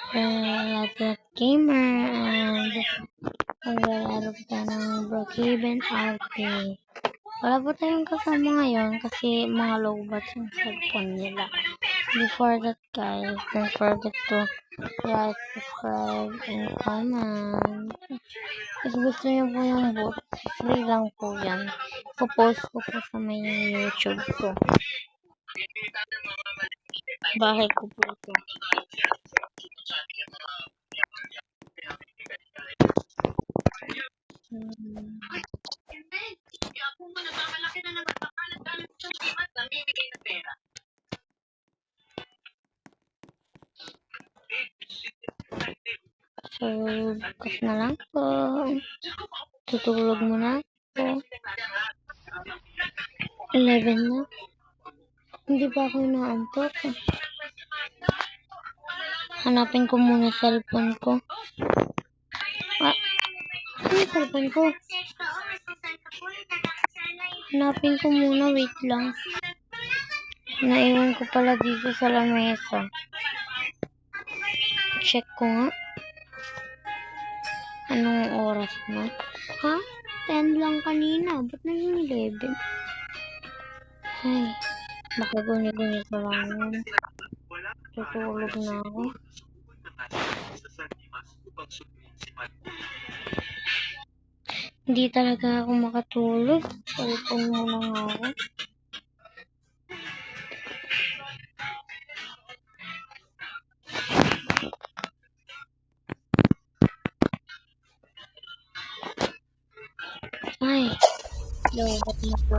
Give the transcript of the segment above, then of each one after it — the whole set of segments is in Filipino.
Laptop gamer and maglalaro po tayo ng Brookhaven RP. Wala po tayong kasama ngayon kasi mga lowbats yung cellphone nila. Before that guys, don't forget to like, subscribe, and comment. Kung gusto niyo po yung boot, free lang po yan. Ipopost ko po sa may YouTube ko. Bahay ko po ito. So, bukas na lang po. Tutulog muna ako. 11 na. Hindi pa ako inaantok. Hanapin ko muna cellphone ko. Ano yung cellphone ko? Hanapin ko muna, wait lang. Naiwan ko pala dito sa lamesa. Check ko nga. Anong oras na? Ha? 10 lang kanina. Ba't naging 11? Ay, baka guni-guni ko lang yun. Tutulog na ako. Hindi talaga ako makatulog. Cellphone mo na nga ako. Ay, ba't na po?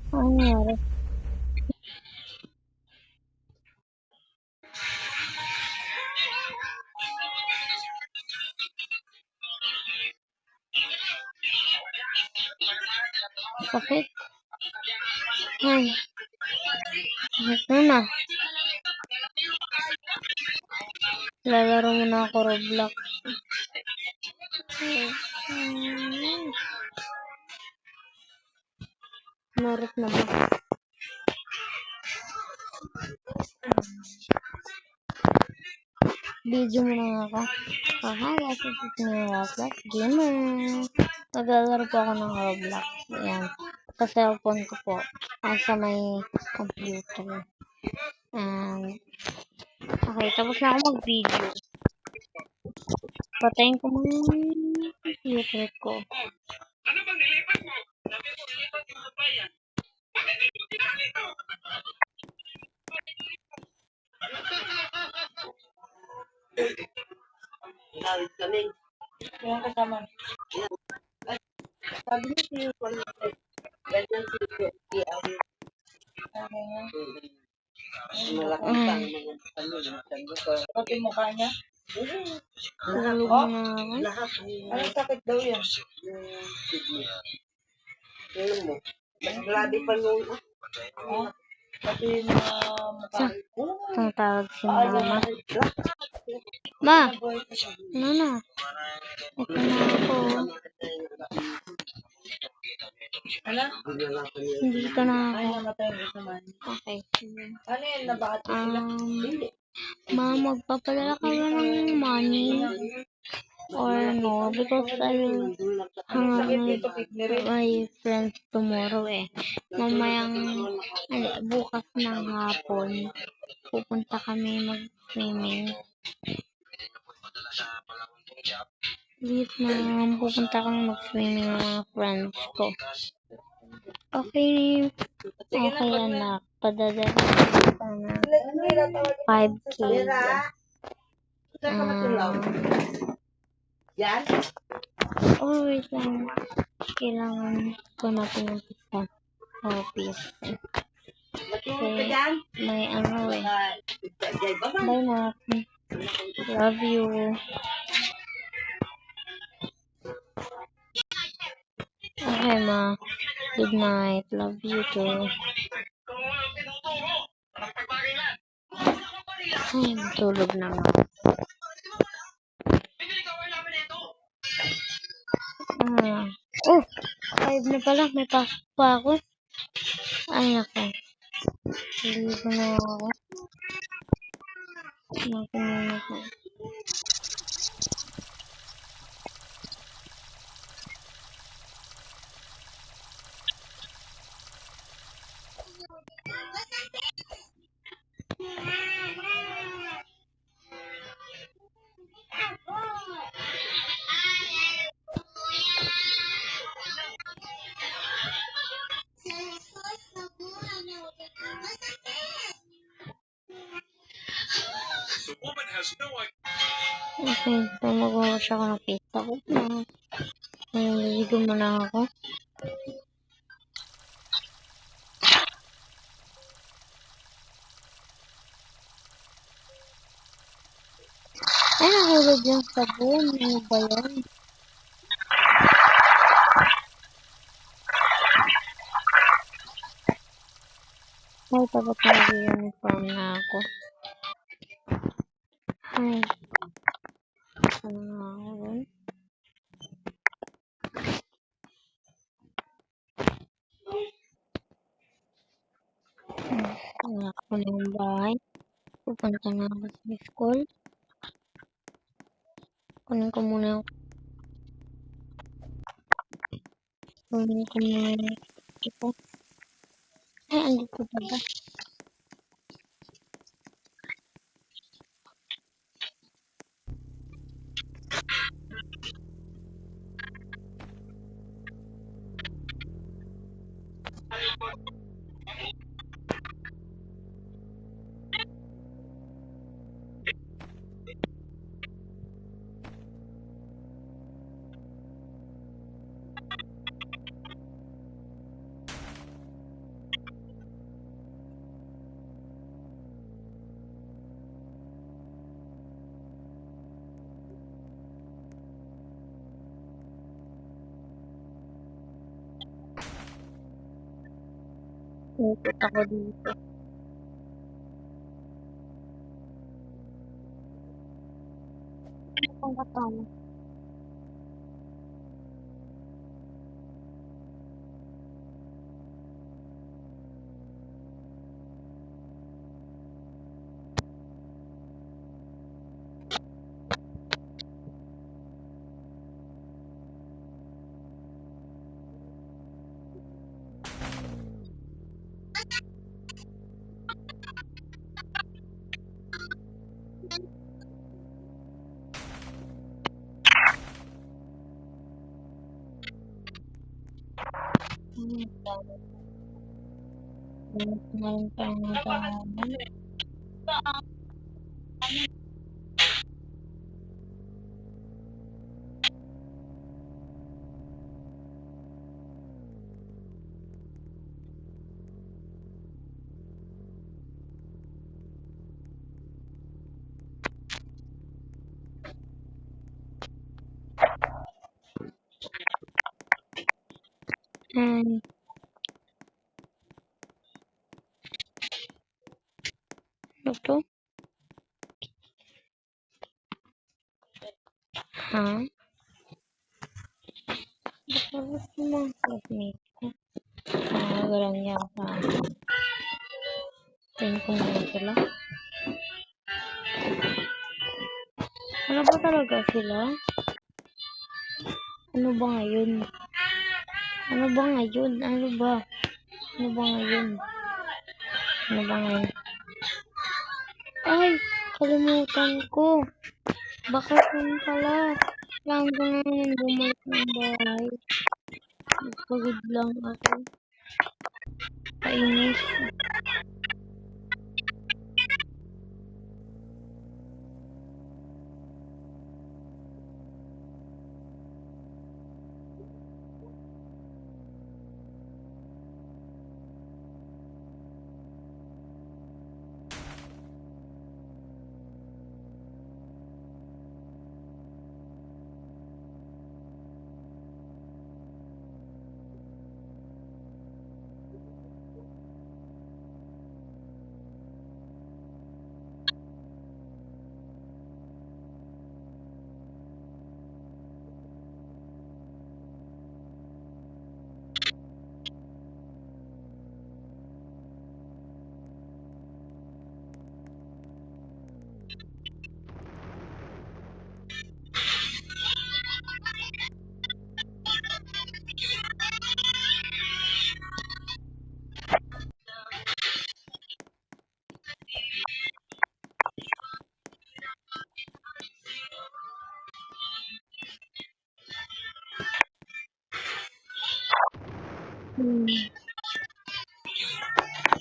Ano nangyari? Sakit? Ay, sakit na. Lalaro muna ako Roblox. Marot na ba? Video mo na ako. Guys, ito yung Roblox gamer. Naglalaro po ako ng Roblox. Ayan. Sa cellphone ko po. Sa may computer. And, okay, tapos na ako mag-video. Patayin ko muna yung computer ko. Ano bang nilipat mo? Sabi mo, nilipat yung bayan. Bakit ito ginalito? Ginawit kami. Yung kasama. Sabi niya si Juan, ganyan si Iari. Malaki pang pati mukha niya. Lahat. Anong sakit daw yan? Yung mo. Grabe pa yung pati mga mukha. Ang tawag si mama. Ma! Ano na? Ito na ako. Ano? Dito na ako. Okay. Ano yun? Nabati sila? Ma, magpapadala ka ba ng money? Or no? Because I will hang out with my friends tomorrow eh. Mamayang bukas ng hapon. Pupunta kami mag-swimming. Dito na pupunta kami mag-swimming ng mga friends ko. Okay anak. Padadala kita na 5K. Oh, wait lang. Kailangan ko na pumunta sa office. Kasi may ano eh. Bye na. Love you. Okay ma. Good night. Love you too. Ay, matulog na nga. Oh, 5 na pala. May pasok pa ako. Ay, nako. Naliligo na ako. Naku muna po. Okay, so mag-wash ako ng face ako. Naliligo muna ako. Ay, nahulog yung sabon. Ano ba yan? Ay, dapat nag-uniform na ako. Ay, ano nga ako dun? Wala ko na yung bahay. Pupunta na ako sa school. Kunin ko muna yung ito. Ay, andito pa ba? Ikot ako dito. Ang kasama. Meron pa yung naghahanan. And, ano to? Ha? Baka gusto mo ang classmate ko. Walang niya pa. Tingin ko muna sila. Ano ba talaga sila? Ano ba ngayon? Ano ba ngayon? Ano ba? Ano ba ngayon? Ano ba ngayon? Ay! Kalimutan ko. Baka saan pala. Kailangan ko na yun bumalik ng bahay. Pagod lang ako. Kainis.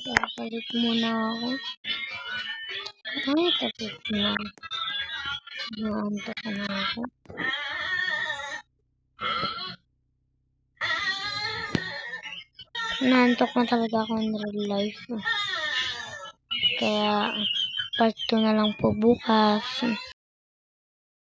Papalit muna ako. Ay, tapos na. Naantok na ako. Naantok na talaga ako in real life. Kaya, part 2 na lang po bukas.